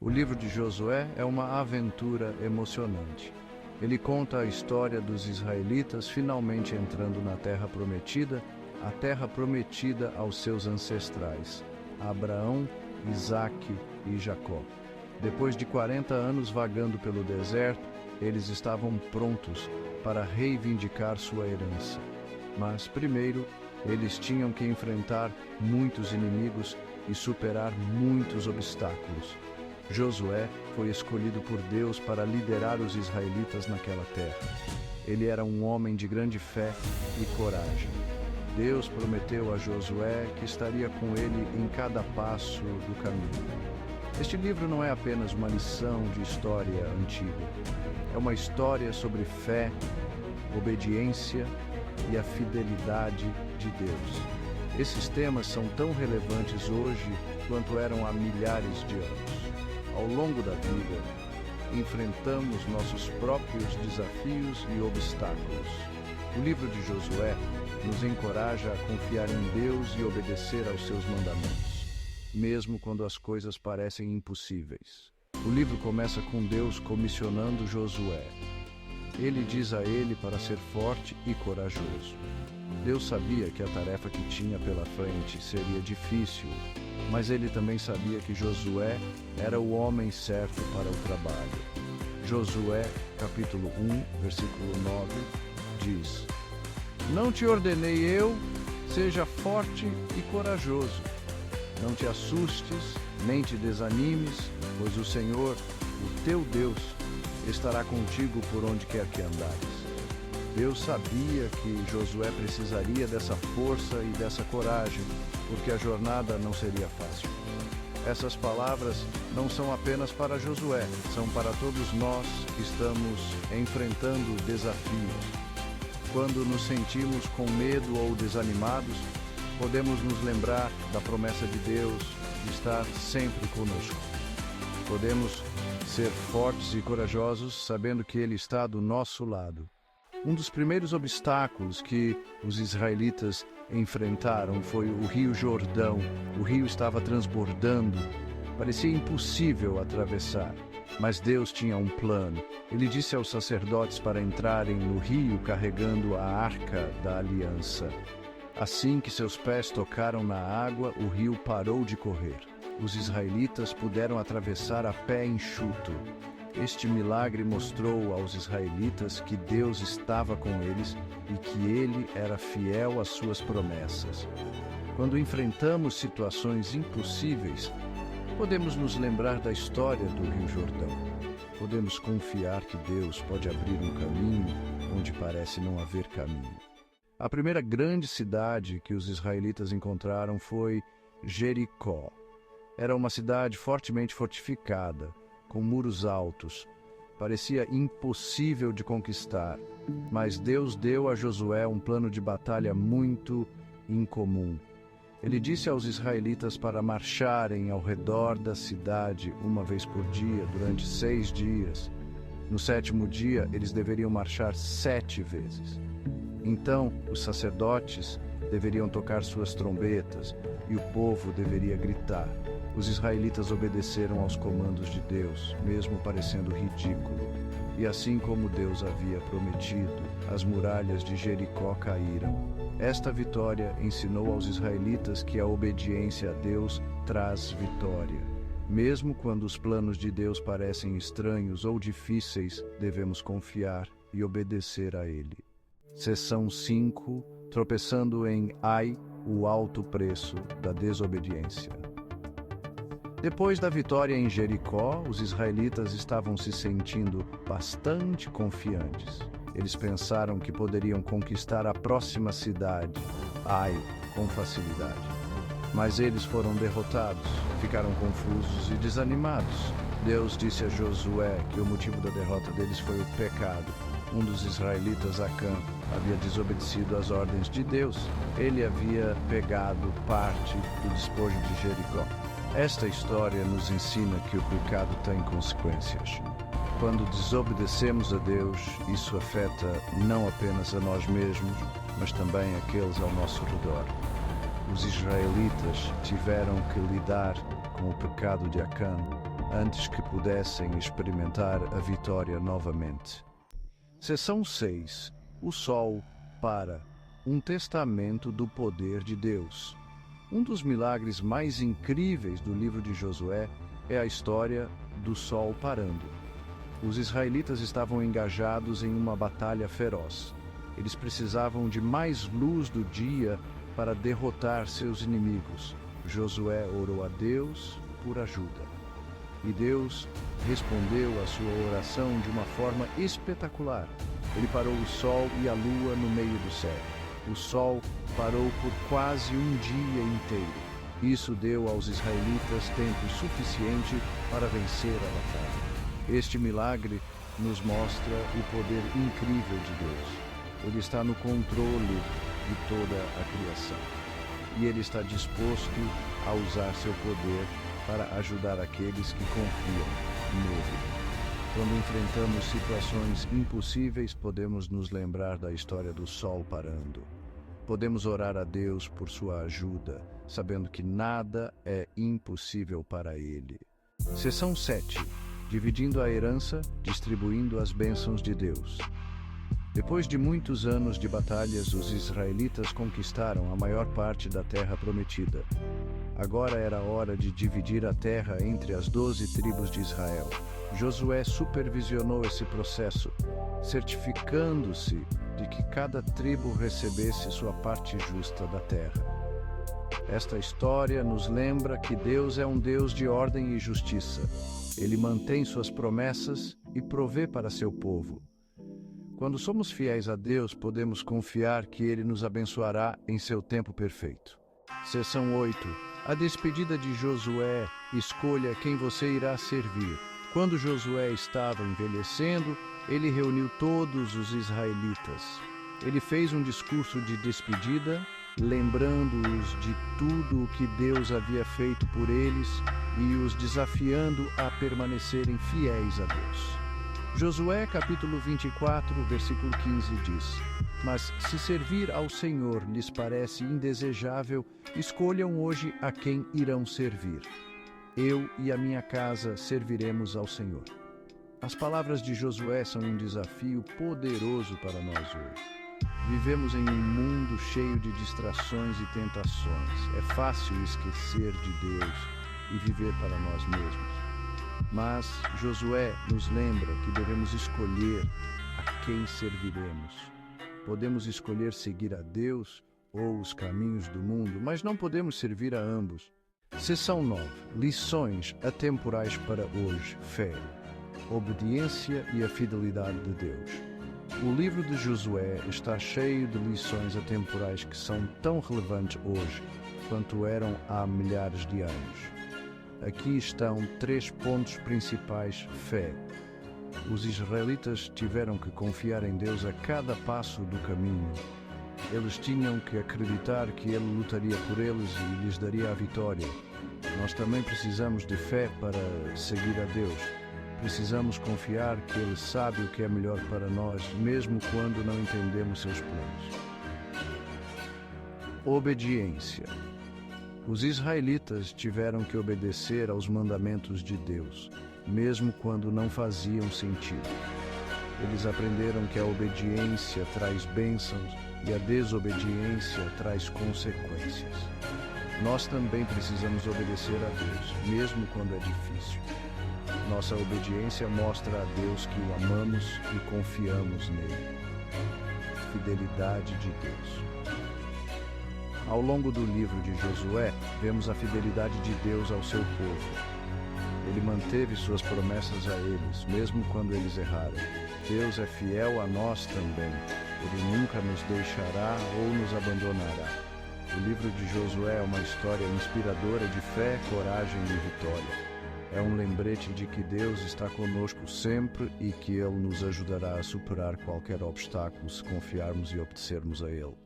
O livro de Josué é uma aventura emocionante. Ele conta a história dos israelitas finalmente entrando na Terra Prometida, a Terra Prometida aos seus ancestrais, Abraão, Isaque e Jacó. Depois de 40 anos vagando pelo deserto, eles estavam prontos para reivindicar sua herança. Mas, primeiro, eles tinham que enfrentar muitos inimigos e superar muitos obstáculos. Josué foi escolhido por Deus para liderar os israelitas naquela terra. Ele era um homem de grande fé e coragem. Deus prometeu a Josué que estaria com ele em cada passo do caminho. Este livro não é apenas uma lição de história antiga. É uma história sobre fé, obediência e a fidelidade de Deus. Esses temas são tão relevantes hoje quanto eram há milhares de anos. Ao longo da vida, enfrentamos nossos próprios desafios e obstáculos. O livro de Josué nos encoraja a confiar em Deus e obedecer aos seus mandamentos, mesmo quando as coisas parecem impossíveis. O livro começa com Deus comissionando Josué. Ele diz a ele para ser forte e corajoso. Deus sabia que a tarefa que tinha pela frente seria difícil, mas ele também sabia que Josué era o homem certo para o trabalho. Josué, capítulo 1, versículo 9, diz: Não te ordenei eu, seja forte e corajoso. Não te assustes, nem te desanimes, pois o Senhor, o teu Deus, estará contigo por onde quer que andares. Deus sabia que Josué precisaria dessa força e dessa coragem, porque a jornada não seria fácil. Essas palavras não são apenas para Josué, são para todos nós que estamos enfrentando desafios. Quando nos sentimos com medo ou desanimados, podemos nos lembrar da promessa de Deus de estar sempre conosco. Podemos ser fortes e corajosos sabendo que Ele está do nosso lado. Um dos primeiros obstáculos que os israelitas enfrentaram foi o Rio Jordão. O rio estava transbordando. Parecia impossível atravessar, mas Deus tinha um plano. Ele disse aos sacerdotes para entrarem no rio carregando a Arca da Aliança. Assim que seus pés tocaram na água, o rio parou de correr. Os israelitas puderam atravessar a pé enxuto. Este milagre mostrou aos israelitas que Deus estava com eles e que Ele era fiel às suas promessas. Quando enfrentamos situações impossíveis, podemos nos lembrar da história do Rio Jordão. Podemos confiar que Deus pode abrir um caminho onde parece não haver caminho. A primeira grande cidade que os israelitas encontraram foi Jericó. Era uma cidade fortemente fortificada, com muros altos. Parecia impossível de conquistar, mas Deus deu a Josué um plano de batalha muito incomum. Ele disse aos israelitas para marcharem ao redor da cidade uma vez por dia, durante 6 dias. No 7º dia, eles deveriam marchar 7 vezes. Então, os sacerdotes deveriam tocar suas trombetas e o povo deveria gritar. Os israelitas obedeceram aos comandos de Deus, mesmo parecendo ridículo. E assim como Deus havia prometido, as muralhas de Jericó caíram. Esta vitória ensinou aos israelitas que a obediência a Deus traz vitória. Mesmo quando os planos de Deus parecem estranhos ou difíceis, devemos confiar e obedecer a Ele. Seção 5. Tropeçando em Ai, o alto preço da desobediência. Depois da vitória em Jericó, os israelitas estavam se sentindo bastante confiantes. Eles pensaram que poderiam conquistar a próxima cidade, Ai, com facilidade. Mas eles foram derrotados, ficaram confusos e desanimados. Deus disse a Josué que o motivo da derrota deles foi o pecado. Um dos israelitas, Acã, havia desobedecido às ordens de Deus. Ele havia pegado parte do despojo de Jericó. Esta história nos ensina que o pecado tem consequências. Quando desobedecemos a Deus, isso afeta não apenas a nós mesmos, mas também aqueles ao nosso redor. Os israelitas tiveram que lidar com o pecado de Acã, antes que pudessem experimentar a vitória novamente. Seção 6. O Sol para. Um testamento do poder de Deus. Um dos milagres mais incríveis do livro de Josué é a história do sol parando. Os israelitas estavam engajados em uma batalha feroz. Eles precisavam de mais luz do dia para derrotar seus inimigos. Josué orou a Deus por ajuda. E Deus respondeu à sua oração de uma forma espetacular. Ele parou o sol e a lua no meio do céu. O sol parou por quase um dia inteiro. Isso deu aos israelitas tempo suficiente para vencer a batalha. Este milagre nos mostra o poder incrível de Deus. Ele está no controle de toda a criação. E Ele está disposto a usar seu poder para ajudar aqueles que confiam nele. Quando enfrentamos situações impossíveis, podemos nos lembrar da história do sol parando. Podemos orar a Deus por sua ajuda, sabendo que nada é impossível para Ele. Seção 7. Dividindo a herança, distribuindo as bênçãos de Deus. Depois de muitos anos de batalhas, os israelitas conquistaram a maior parte da terra prometida. Agora era hora de dividir a terra entre as 12 tribos de Israel. Josué supervisionou esse processo, certificando-se de que cada tribo recebesse sua parte justa da terra. Esta história nos lembra que Deus é um Deus de ordem e justiça. Ele mantém suas promessas e provê para seu povo. Quando somos fiéis a Deus, podemos confiar que Ele nos abençoará em seu tempo perfeito. Seção 8. A despedida de Josué. Escolha quem você irá servir. Quando Josué estava envelhecendo, ele reuniu todos os israelitas. Ele fez um discurso de despedida, lembrando-os de tudo o que Deus havia feito por eles e os desafiando a permanecerem fiéis a Deus. Josué capítulo 24, versículo 15 diz: Mas se servir ao Senhor lhes parece indesejável, escolham hoje a quem irão servir. Eu e a minha casa serviremos ao Senhor. As palavras de Josué são um desafio poderoso para nós hoje. Vivemos em um mundo cheio de distrações e tentações. É fácil esquecer de Deus e viver para nós mesmos. Mas Josué nos lembra que devemos escolher a quem serviremos. Podemos escolher seguir a Deus ou os caminhos do mundo, mas não podemos servir a ambos. Seção 9. Lições atemporais para hoje. Fé, obediência e a fidelidade de Deus. O livro de Josué está cheio de lições atemporais que são tão relevantes hoje quanto eram há milhares de anos. Aqui estão 3 pontos principais. Fé. Os israelitas tiveram que confiar em Deus a cada passo do caminho. Eles tinham que acreditar que Ele lutaria por eles e lhes daria a vitória. Nós também precisamos de fé para seguir a Deus. Precisamos confiar que Ele sabe o que é melhor para nós, mesmo quando não entendemos seus planos. Obediência. Os israelitas tiveram que obedecer aos mandamentos de Deus, mesmo quando não faziam sentido. Eles aprenderam que a obediência traz bênçãos e a desobediência traz consequências. Nós também precisamos obedecer a Deus, mesmo quando é difícil. Nossa obediência mostra a Deus que o amamos e confiamos nele. Fidelidade de Deus. Ao longo do livro de Josué, vemos a fidelidade de Deus ao seu povo. Ele manteve suas promessas a eles, mesmo quando eles erraram. Deus é fiel a nós também. Ele nunca nos deixará ou nos abandonará. O livro de Josué é uma história inspiradora de fé, coragem e vitória. É um lembrete de que Deus está conosco sempre e que Ele nos ajudará a superar qualquer obstáculo se confiarmos e obedecermos a Ele.